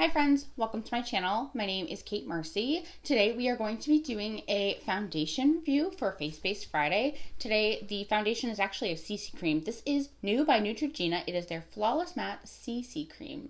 Hi friends, welcome to my channel. My name is Kate Mercy. Today we are going to be doing a foundation review for Face Based Friday. Today the foundation is actually a CC cream. This is new by Neutrogena. It is their Flawless Matte CC cream.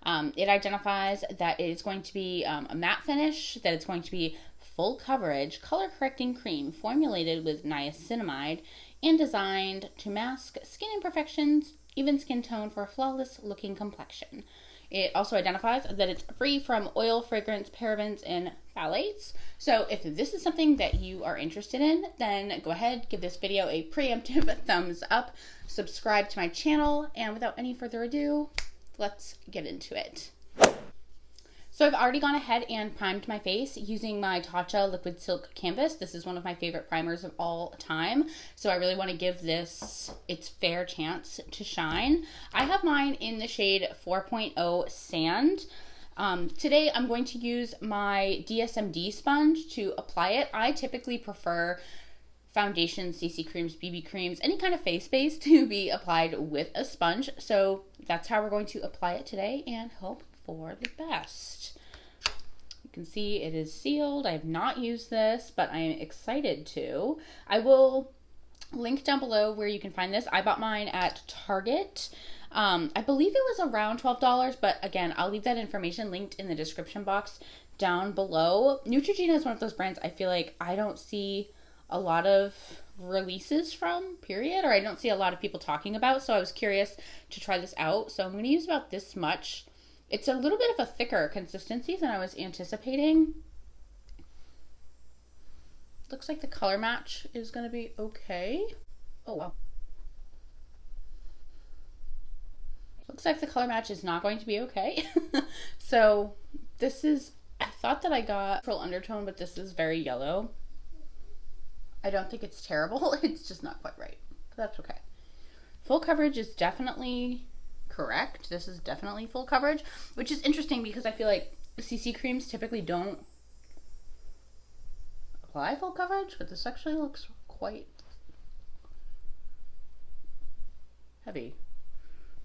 It identifies that it is going to be a matte finish, that it's going to be full coverage, color correcting cream formulated with niacinamide and designed to mask skin imperfections, even skin tone for a flawless looking complexion. It also identifies that it's free from oil, fragrance, parabens, and phthalates. So if this is something that you are interested in, then go ahead, give this video a preemptive thumbs up, subscribe to my channel, and without any further ado, let's get into it. So I've already gone ahead and primed my face using my Tatcha Liquid Silk Canvas. This is one of my favorite primers of all time. So I really want to give this its fair chance to shine. I have mine in the shade 4.0 Sand. Today I'm going to use my DSMD sponge to apply it. I typically prefer foundations, CC creams, BB creams, any kind of face base to be applied with a sponge. So that's how we're going to apply it today and hope for the best. You can see it is sealed. I have not used this, but I am excited to. I will link down below where you can find this. I bought mine at Target. I believe it was around $12, but again, I'll leave that information linked in the description box down below. Neutrogena is one of those brands I feel like I don't see a lot of releases from, period, or I don't see a lot of people talking about, so I was curious to try this out. So I'm going to use about this much. It's a little bit of a thicker consistency than I was anticipating. Looks like the color match is going to be okay. Oh, wow. Looks like the color match is not going to be okay. So this is, I thought that I got pearl undertone, but this is very yellow. I don't think it's terrible. It's just not quite right, but that's okay. Full coverage is definitely correct. This is definitely full coverage, which is interesting because I feel like CC creams typically don't apply full coverage, but this actually looks quite heavy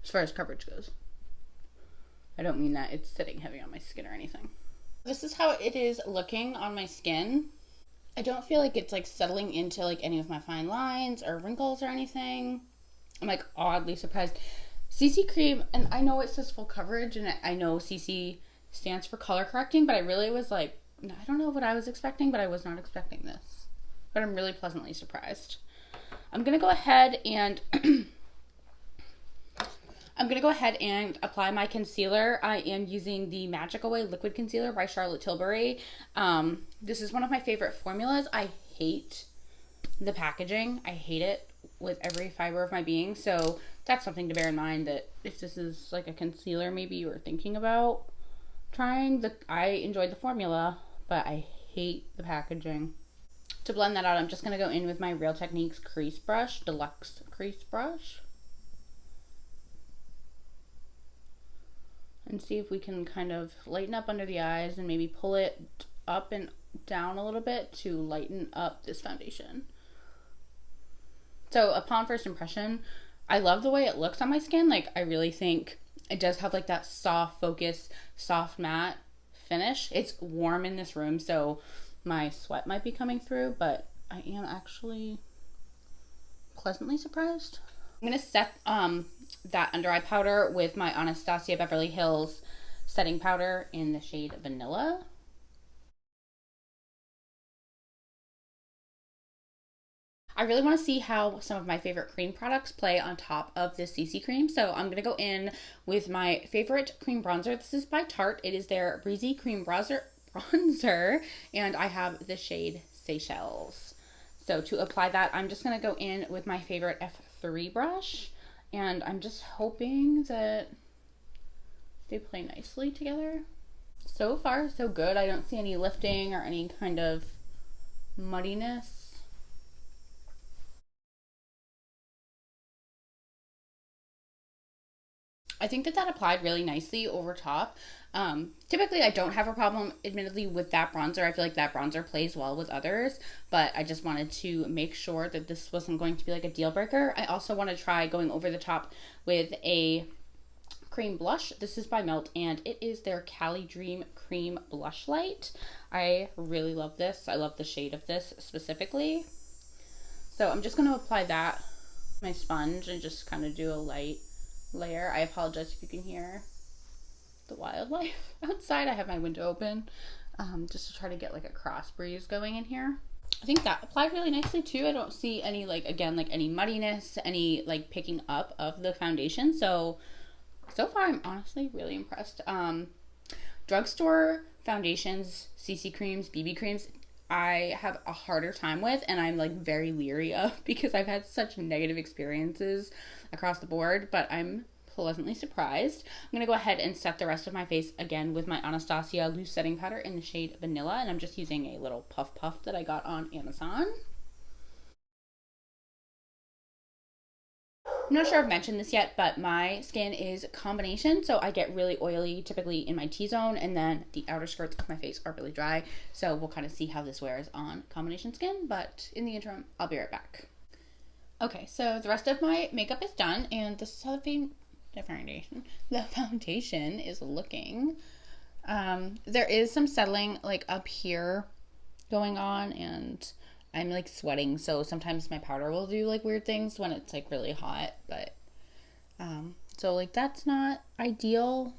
as far as coverage goes. I don't mean that it's sitting heavy on my skin or anything. This is how it is looking on my skin. I don't feel like it's like settling into like any of my fine lines or wrinkles or anything. I'm like oddly surprised. CC cream, and I know it says full coverage, and I know CC stands for color correcting, but I really was like, I don't know what I was expecting, but I was not expecting this. But I'm really pleasantly surprised. I'm gonna go ahead and apply my concealer. I am using the Magic Away Liquid Concealer by Charlotte Tilbury. This is one of my favorite formulas. I hate the packaging. I hate it with every fiber of my being. So that's something to bear in mind, that if this is like a concealer maybe you were thinking about trying, I enjoyed the formula, but I hate the packaging. To blend that out, I'm just going to go in with my Real Techniques crease brush, deluxe crease brush, and see if we can kind of lighten up under the eyes and maybe pull it up and down a little bit to lighten up this foundation. So upon first impression, I love the way it looks on my skin. Like, I really think it does have like that soft focus, soft matte finish. It's warm in this room, so my sweat might be coming through, but I am actually pleasantly surprised. I'm gonna set that under eye powder with my Anastasia Beverly Hills setting powder in the shade Vanilla. I really want to see how some of my favorite cream products play on top of this CC cream. So I'm going to go in with my favorite cream bronzer. This is by Tarte. It is their Breezy Cream Bronzer, and I have the shade Seychelles. So to apply that, I'm just going to go in with my favorite F3 brush, and I'm just hoping that they play nicely together. So far, so good. I don't see any lifting or any kind of muddiness. I think that applied really nicely over top. Typically I don't have a problem, admittedly, with that bronzer. I feel like that bronzer plays well with others, but I just wanted to make sure that this wasn't going to be like a deal breaker. I also want to try going over the top with a cream blush. This is by Melt, and it is their Cali Dream Cream Blush Light. I really love this. I love the shade of this specifically. So I'm just going to apply that with my sponge and just kind of do a light layer. I apologize if you can hear the wildlife outside. I have my window open just to try to get like a cross breeze going in here. I think that applied really nicely too. I don't see any like, again, like any muddiness, any like picking up of the foundation. So far I'm honestly really impressed. Drugstore foundations, CC creams, BB creams, I have a harder time with, and I'm like very leery of because I've had such negative experiences across the board, but I'm pleasantly surprised. I'm going to go ahead and set the rest of my face again with my Anastasia loose setting powder in the shade Vanilla, and I'm just using a little puff that I got on Amazon. I'm not sure I've mentioned this yet, but my skin is a combination. So I get really oily typically in my T-zone, and then the outer skirts of my face are really dry. So we'll kind of see how this wears on combination skin, but in the interim, I'll be right back. Okay, so the rest of my makeup is done, and this is how the foundation is looking. There is some settling like up here going on, and I'm like sweating, so sometimes my powder will do like weird things when it's like really hot, but so like that's not ideal.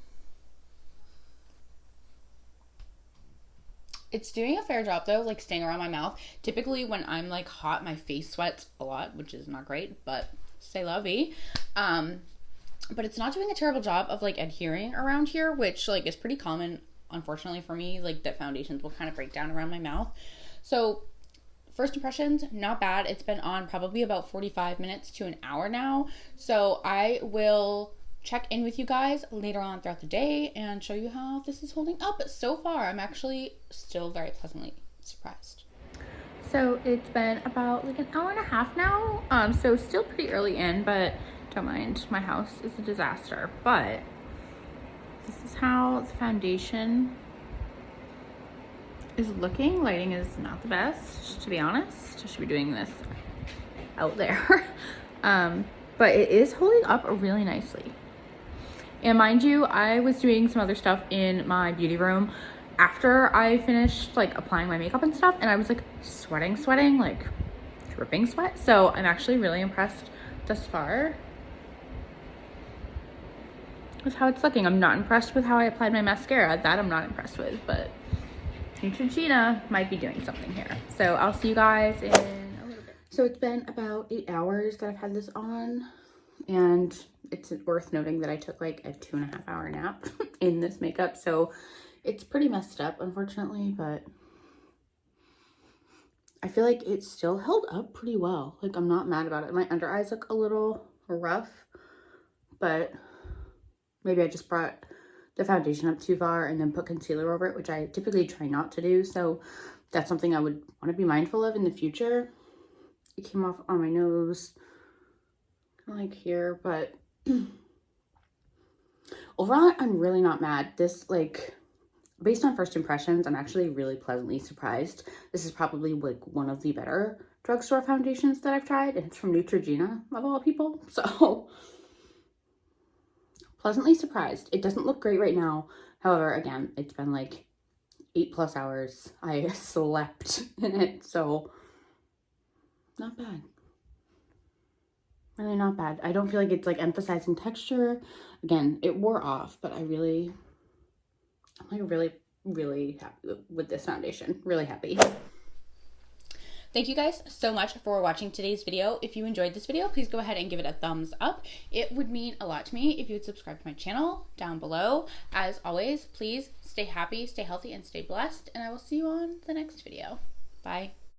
It's doing a fair job though, like staying around my mouth. Typically when I'm like hot, my face sweats a lot, which is not great, but c'est la vie. But it's not doing a terrible job of like adhering around here, which like is pretty common, unfortunately for me, like that foundations will kind of break down around my mouth. So first impressions, not bad. It's been on probably about 45 minutes to an hour now. So I will check in with you guys later on throughout the day and show you how this is holding up. But so far, I'm actually still very pleasantly surprised. So it's been about like an hour and a half now. So still pretty early in, but don't mind, my house is a disaster. But this is how the foundation is looking. Lighting is not the best, to be honest. I should be doing this out there. But it is holding up really nicely. And mind you, I was doing some other stuff in my beauty room after I finished like applying my makeup and stuff, and I was like sweating, like dripping sweat. So I'm actually really impressed thus far with how it's looking. I'm not impressed with how I applied my mascara. That I'm not impressed with, but Neutrogena might be doing something here. So I'll see you guys in a little bit. So it's been about 8 hours that I've had this on, and it's worth noting that I took like a 2.5 hour nap in this makeup. So it's pretty messed up, unfortunately, but I feel like it still held up pretty well. Like I'm not mad about it. My under eyes look a little rough, but maybe I just brought the foundation up too far and then put concealer over it, which I typically try not to do. So that's something I would want to be mindful of in the future. It came off on my nose, kind of like here, but overall, I'm really not mad. This, like, based on first impressions, I'm actually really pleasantly surprised. This is probably like one of the better drugstore foundations that I've tried, and it's from Neutrogena of all people. So pleasantly surprised. It doesn't look great right now. However, again, it's been like 8+ hours. I slept in it, so not bad. Really not bad. I don't feel like it's like emphasizing texture. Again, it wore off, but I'm like really happy with this foundation. Really happy. Thank you guys so much for watching today's video. If you enjoyed this video, please go ahead and give it a thumbs up. It would mean a lot to me if you would subscribe to my channel down below. As always, please stay happy, stay healthy, and stay blessed, and I will see you on the next video. Bye.